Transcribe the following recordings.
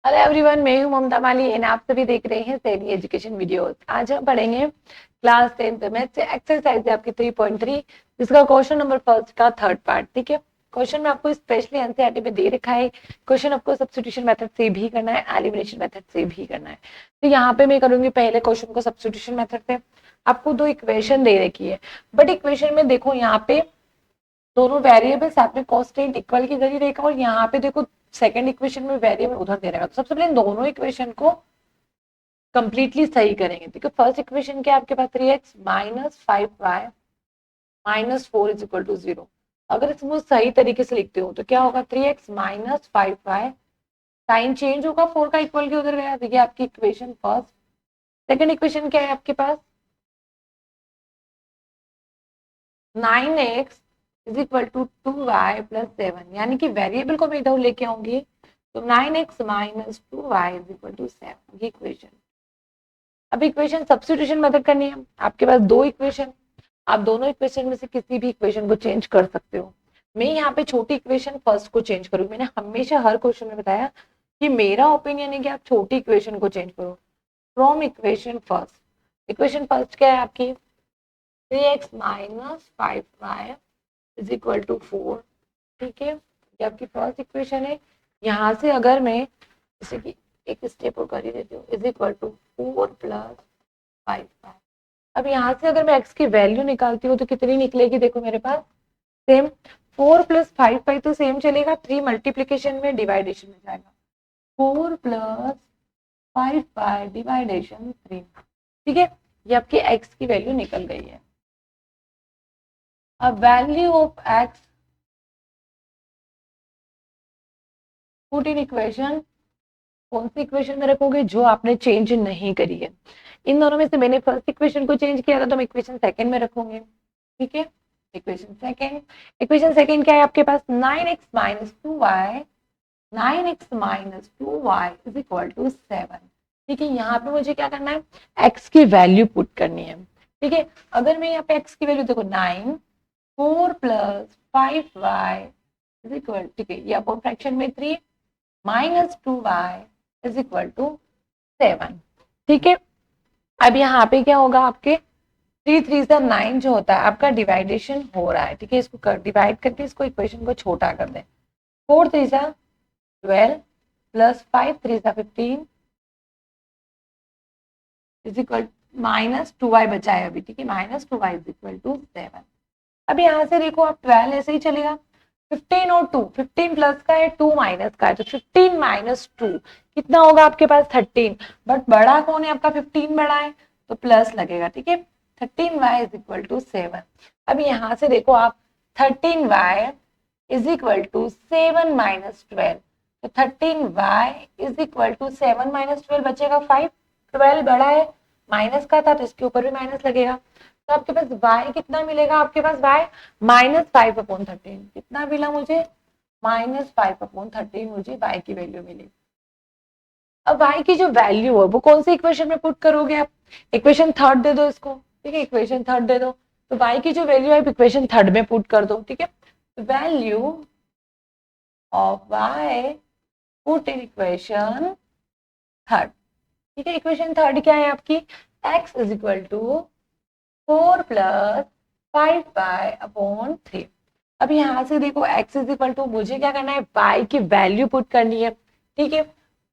Hello everyone, मैं हूं ममता माली and आप सभी देख रहे हैं सैली एजुकेशन वीडियोस। आज हम पढ़ेंगे क्लास 10th मैथ से एक्सरसाइज है आपकी 3.3, जिसका क्वेश्चन नंबर फर्स्ट का थर्ड पार्ट। ठीक है, क्वेश्चन में आपको स्पेशली एनसीईआरटी में दे रखा है। क्वेश्चन आपको सब्स्टिट्यूशन मेथड से भी करना है, एलिमिनेशन मेथड से भी करना है। तो यहाँ पे मैं करूंगी पहले क्वेश्चन को सब्स्टिट्यूशन मेथड से। आपको दो इक्वेशन दे रखी है, बट इक्वेशन में देखो यहाँ पे दोनों वेरिएबल्स आपने कांस्टेंट इक्वल की जरिए देखा, और यहाँ पे देखो सेकंड इक्वेशन में वेरिएबल उधर दे रहेगा। तो सबसे पहले दोनों इक्वेशन को कंप्लीटली सही करेंगे। देखो फर्स्ट इक्वेशन क्या है आपके पास, 3x minus 5y minus 4 is equal to 0। अगर इसको सही तरीके से लिखते हो तो क्या होगा, 3x minus 5y, sign change होगा, 4 का इक्वल के उधर गया। देखिए आपकी इक्वेशन फर्स्ट। सेकंड इक्वेशन क्या है आपके पास, 9x is equal to 2y plus 7, यानी कि वेरिएबल को मैं इधर लेके आऊंगी तो 9x minus 2y is equal to 7, ये इक्वेशन। अब इक्वेशन सब्स्टिट्यूशन मेथड करनी है। आपके पास दो इक्वेशन, आप दोनों इक्वेशन में से किसी भी इक्वेशन को चेंज कर सकते हो। मैं यहाँ पे छोटी इक्वेशन फर्स्ट को चेंज करूंगी। मैंने हमेशा हर क्वेश्चन में बताया कि मेरा ओपिनियन है कि आप छोटी इक्वेशन को चेंज करो from equation first. Equation first क्या है आपकी, 3x minus 5y is equal to 4। ठीक है, ये आपकी फर्स्ट इक्वेशन है। यहाँ से अगर मैं जैसे कि एक स्टेप और कर ही देती हूँ, is equal to 4 plus 5y। अब यहाँ से अगर मैं x की वैल्यू निकालती हूँ तो कितनी निकलेगी, देखो मेरे पास सेम 4 प्लस 5y तो सेम चलेगा, 3 मल्टीप्लीकेशन में डिवाइडेशन में जाएगा, 4 प्लस 5y डिवाइडेशन 3। ठीक है, ये आपकी x की वैल्यू निकल गई है। अब value of x put in equation, कौन सी इक्वेशन में रखोगे, जो आपने चेंज नहीं करी है। इन दोनों में से मैंने फर्स्ट इक्वेशन को चेंज किया था तो हम इक्वेशन सेकंड में रखोगे। ठीक है, इक्वेशन सेकंड क्या है आपके पास, 9x minus 2y, 9x minus 2y is equal to 7। ठीक है, यहाँ पे मुझे क्या करना है, x की वैल्यू पुट करनी है। ठीक है, अगर मैं यहाँ पे x की वैल्यू देखो 9, 4 प्लस 5y इज इक्वल, ठीक है, ये अपॉन फ्रैक्शन में 3 minus 2y is equal to 7। ठीक है, अब यहाँ पे क्या होगा, आपके 3 3 से 9 जो होता है आपका डिवाइडेशन हो रहा है। ठीक है, इसको डिवाइड करके इसको इक्वेशन को छोटा कर दें। 4 3 से 12 प्लस 5 3 से 15 इज इक्वल माइनस 2y बचा है अभी। ठीक है, minus 2y is equal to 7। अब यहाँ से देखो आप 12 ऐसे ही चलेगा, 15 और 2, 15 प्लस का है 2 माइनस का है, तो 15 माइनस 2 कितना होगा आपके पास 13। बट बड़ा कौन है आपका, 15 बड़ा है तो प्लस लगेगा। ठीक है, 13y इज इक्वल टू 7। अब यहाँ से देखो आप 13y is equal to 7 minus 12, तो 13y is equal to 7 minus 12 बचेगा 5। 12 बड़ा है, माइनस का था तो इसके ऊपर भी माइनस लगेगा, तो आपके पास y कितना मिलेगा, आपके पास y माइनस 5/13 कितना मिला मुझे, माइनस 5/13 मुझे y की वैल्यू मिली। अब y की जो वैल्यू है वो कौन सी इक्वेशन में पुट करोगे आप, इक्वेशन थर्ड दे दो इसको। ठीक है, इक्वेशन थर्ड दे दो, तो y की जो वैल्यू है इक्वेशन थर्ड में पुट कर दो। ठीक है, value of y put in equation third. ठीक है, इक्वेशन थर्ड क्या है आपकी, x is equal to 4 plus 5y/3। अब यहाँ से देखो x इज इक्वल टू, मुझे क्या करना है, y की वैल्यू पुट करनी है। ठीक है,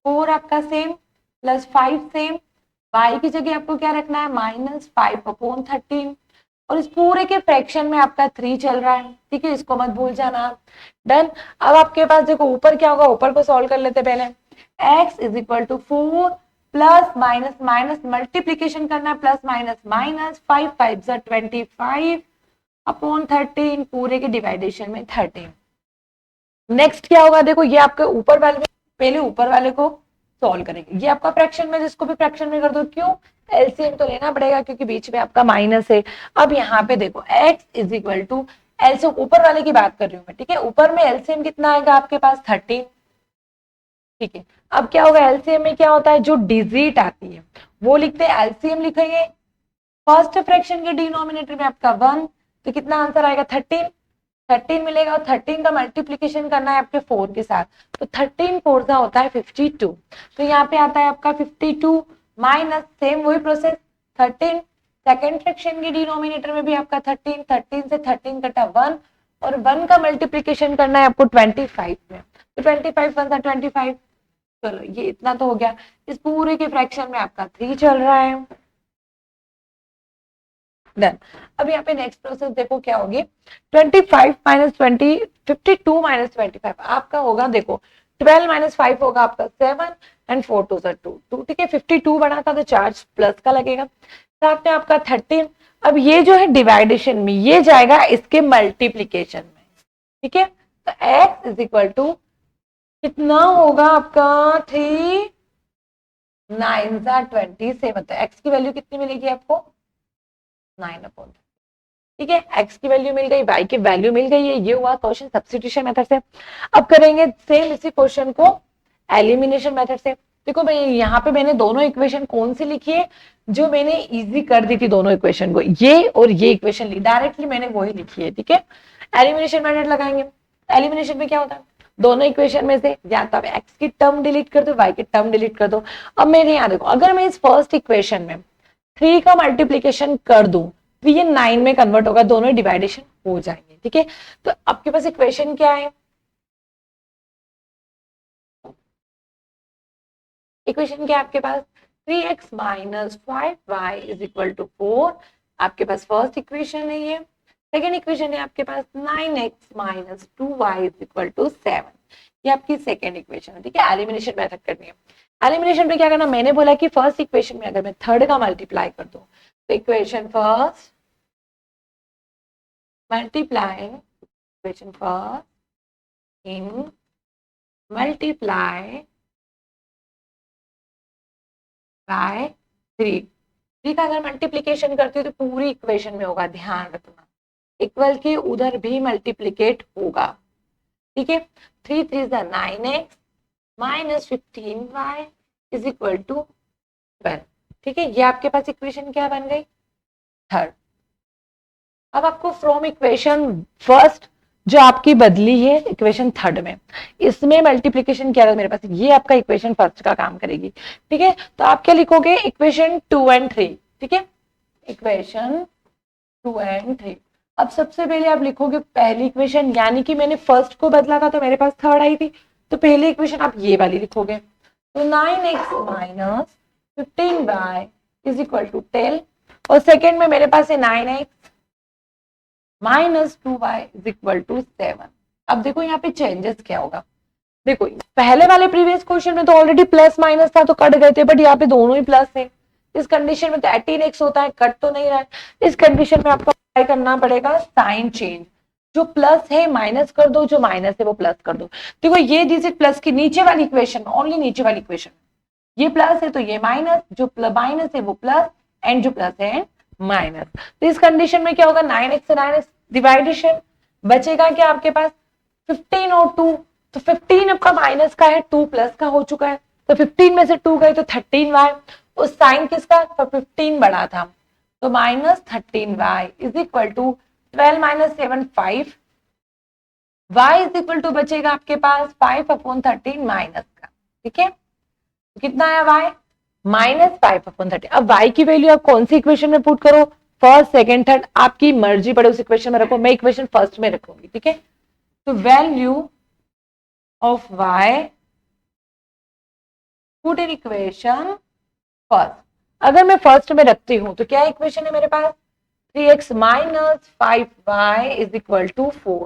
4 आपका सेम प्लस 5 सेम, y की जगह आपको क्या रखना है, माइनस 5/13, और इस पूरे के फ्रैक्शन में आपका 3 चल रहा है। ठीक है, इसको मत भूल जाना। डन। अब आपके पास देखो ऊपर क्या होगा, ऊपर को सॉल्व कर लेते पहले। x is equal to 4 plus minus minus multiplication करना है, प्लस माइनस माइनस, 5 5 जा 25 अपॉन 13, पूरे के डिवाइडेशन में 13। नेक्स्ट क्या होगा, देखो ये आपके ऊपर वाले में, पहले ऊपर वाले को सॉल्व करेंगे। ये आपका फ्रैक्शन में, जिसको भी फ्रैक्शन में कर दो, क्यों, एलसीएम तो लेना पड़ेगा क्योंकि बीच में आपका माइनस है। अब यहाँ पे देखो x is equal to, LCM ऊपर वाले की बात कर रही हूँ मैं। ठीक है, ऊपर में एलसीएम कितना आएगा आपके पास 13। ठीक है, अब क्या होगा, एलसीएम में क्या होता है, जो डिजिट आती है वो लिखते हैं, एलसीएम लिखेंगे फर्स्ट फ्रैक्शन के डिनोमिनेटर में आपका 1, तो कितना आंसर आएगा 13। 13 मिलेगा और 13 का मल्टीप्लीकेशन करना है आपके 4 के साथ, तो 13 4 का होता है 52। तो यहाँ पे आता है आपका 52 माइनस सेम वही प्रोसेस 13, सेकेंड फ्रैक्शन के डिनोमिनेटर में भी आपका 13, 13 से 13 कटा 1 और 1 का मल्टीप्लीकेशन करना है आपको 25 में, तो 25 1 25। चलो ये इतना तो हो गया। इस पूरे के फ्रैक्शन में आपका 3 चल रहा है। डन। अब यहाँ पे नेक्स्ट प्रोसेस देखो क्या होगी, 25 माइनस 20, 52 माइनस 25 आपका होगा, देखो 12 माइनस 5 होगा आपका 7 एंड 4 2 2, ठीक है। 52 बना था तो चार्ज प्लस का लगेगा, साथ में आपका 13। अब ये जो है डिवाइडेशन में, ये जाएगा इसके मल्टीप्लीकेशन में, ठीक है। तो x इज इक्वल टू कितना होगा आपका 3 9 27, तो x की वैल्यू कितनी मिलेगी आपको 9/, ठीक है। x की वैल्यू मिल गई, y की वैल्यू मिल गई है, ये हुआ क्वेश्चन सब्स्टिट्यूशन मेथड से। अब करेंगे सेम इसी क्वेश्चन को एलिमिनेशन मेथड से। देखो भाई यहाँ पे मैंने दोनों इक्वेशन कौन सी लिखी है, जो मैंने इजी कर दी थी दोनों इक्वेशन को, ये और ये इक्वेशन ली डायरेक्टली मैंने वही लिखी है, ठीक है। एलिमिनेशन मेथड लगाएंगे। एलिमिनेशन में क्या होता है, दोनों इक्वेशन में से या तो आप x की टर्म डिलीट कर दो, y की टर्म डिलीट कर दो। अब मेरे यहाँ देखो, अगर मैं इस फर्स्ट इक्वेशन में 3 का मल्टीप्लीकेशन कर दूं तो ये 9 में कन्वर्ट होगा, दोनों डिवाइडेशन हो जाएंगे, ठीक है। तो आपके पास इक्वेशन क्या है, इक्वेशन क्या है आपके पास 3x minus 5y is equal to 4, आपके पास फर्स्ट इक्वेशन है ये। सेकेंड इक्वेशन है आपके पास 9x minus 2y is equal to 7, ये आपकी सेकेंड इक्वेशन है, ठीक है। एलिमिनेशन मेथड करनी है। एलिमिनेशन में क्या करना, मैंने बोला कि फर्स्ट इक्वेशन में अगर मैं थर्ड का मल्टीप्लाई कर दूं तो equation first multiply equation first in multiply by 3 का अगर मल्टीप्लीकेशन करती हो तो पूरी इक्वेशन में होगा, ध्यान रखना इक्वल के उधर भी मल्टीप्लीकेट होगा, ठीक है। 3 3 9x minus 15y is equal to 12, ठीक है। ये आपके पास इक्वेशन क्या बन गई थर्ड। अब आपको फ्रॉम इक्वेशन फर्स्ट जो आपकी बदली है इक्वेशन थर्ड में, इसमें मल्टीप्लीकेशन क्या है मेरे पास, ये आपका इक्वेशन फर्स्ट का काम करेगी, ठीक है। तो आप क्या लिखोगे इक्वेशन 2 एंड 3, ठीक है, इक्वेशन 2 एंड 3। अब सबसे पहले आप लिखोगे पहली इक्वेशन, यानी कि मैंने फर्स्ट को बदला था तो मेरे पास थर्ड आई थी, तो पहली इक्वेशन आप ये वाली लिखोगे, तो 9x minus 15y is equal to 10, और सेकेंड में मेरे पास है 9x minus 2y is equal to 7। अब देखो यहाँ पे चेंजेस क्या होगा, देखो पहले वाले प्रीवियस क्वेश्चन में तो ऑलरेडी प्लस माइनस था तो कट गए थे, बट यहाँ पे दोनों ही प्लस है। इस कंडीशन में तो 18x होता है, कट तो नहीं रहा है। इस कंडीशन में आपको अप्लाई करना पड़ेगा साइन चेंज, जो प्लस है माइनस कर दो, जो माइनस है वो प्लस कर दो। देखो ये डिजिट प्लस की नीचे वाली इक्वेशन, ओनली नीचे वाली इक्वेशन ये प्लस है तो ये माइनस, जो माइनस है वो प्लस, एंड जो प्लस है माइनस। तो इस कंडीशन में क्या होगा 9x से 9x डिवाइडेशन, बचेगा क्या आपके पास 15 और 2, तो 15 आपका माइनस का है, 2 प्लस का हो चुका है, तो 15 में से 2 गए तो 13y, उस साइन किसका तो 15 बड़ा था, तो minus 13y is equal to 12 minus 7 5, y is equal to बचेगा आपके पास 5/13 माइनस का, ठीक है। तो कितना आया y माइनस 5/13। अब y की वैल्यू आप कौन सी इक्वेशन में पुट करो, फर्स्ट सेकेंड थर्ड आपकी मर्जी पड़े उस इक्वेशन में रखो, मैं इक्वेशन फर्स्ट में रखूंगी, ठीक है। तो value of y put in equation first, अगर मैं फर्स्ट में रखती हूं तो क्या इक्वेशन है मेरे पास 3x minus 5y is equal to 4,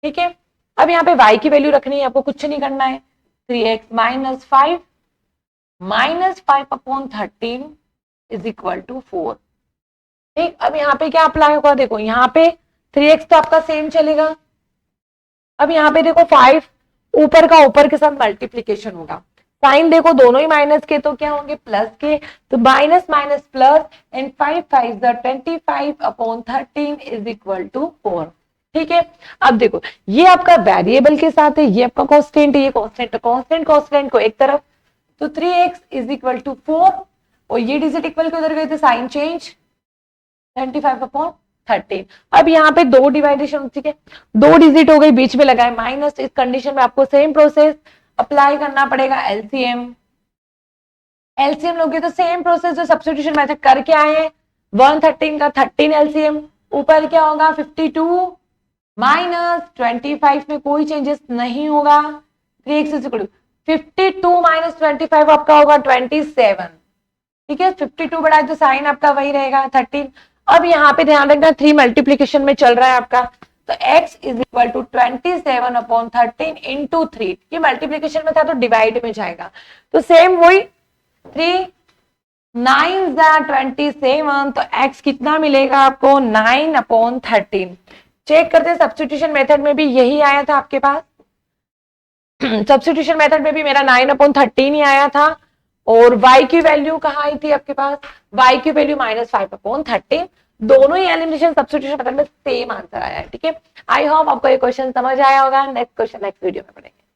ठीक है। अब यहाँ पे y की वैल्यू रखनी है, आपको कुछ नहीं करना है, 3x minus 5 minus 5/13 is equal to 4, ठीक। अब यहाँ पे क्या अप्लाई होगा, देखो यहाँ पे 3x तो आपका सेम चलेगा, अब यहाँ पे देखो 5 ऊपर का ऊपर के साथ मल्टीप्लीकेशन होगा, साइन देखो दोनों ही माइनस के तो क्या होंगे प्लस के, तो minus minus plus, and 5 5 25/13 is equal to 4, ठीक है। अब देखो ये आपका वेरिएबल के साथ है, ये आपका कांस्टेंट है, ये कांस्टेंट है, कांस्टेंट को एक तरफ, तो 3x इज इक्वल टू 4, और ये डिजिट इक्वल के उधर गए थे साइन चेंज 25/13, 13। अब यहाँ पे दो डिवाइडेशन, ठीक है, दो डिजिट हो गई, बीच में लगाए माइनस। इस कंडीशन में आपको सेम प्रोसेस अप्लाई करना पड़ेगा, एलसीएम। एलसीएम लोगे तो सेम प्रोसेस जो सब्स्टिट्यूशन मेथड करके आए हैं, 113 का 13 एलसीएम, ऊपर क्या होगा 52 माइनस 25 में कोई चेंजेस नहीं होगा, 3x is equal to 52 minus 25 आपका होगा 27, ठीक है। 52 बढ़ाए तो साइन आपका वही रहेगा 13। अब यहाँ पे ध्यान रखना 3 मल्टीप्लीकेशन में चल रहा है आपका, तो x is equal to 27 upon 13 into 3, ये मल्टीप्लीकेशन में था तो डिवाइड में जाएगा, तो सेम वही 3 9 27, तो x कितना मिलेगा आपको 9 अपॉन 13। चेक करते हैं, सब्स्टिट्यूशन मेथड में भी यही आया था आपके पास, सब्स्टिट्यूशन मेथड में भी मेरा 9 अपॉन 13 ही आया था, और y की वैल्यू कहाँ आई थी आपके पास, y की वैल्यू -5 अपॉन 13। दोनों ही एलिमिनेशन सब्स्टिट्यूशन मेथड में सेम आंसर आया है, ठीक है। आई होप आपको ये क्वेश्चन समझ आया होगा। नेक्स्ट क्वेश्चन नेक्स्ट वीडियो में पढ़ेंगे।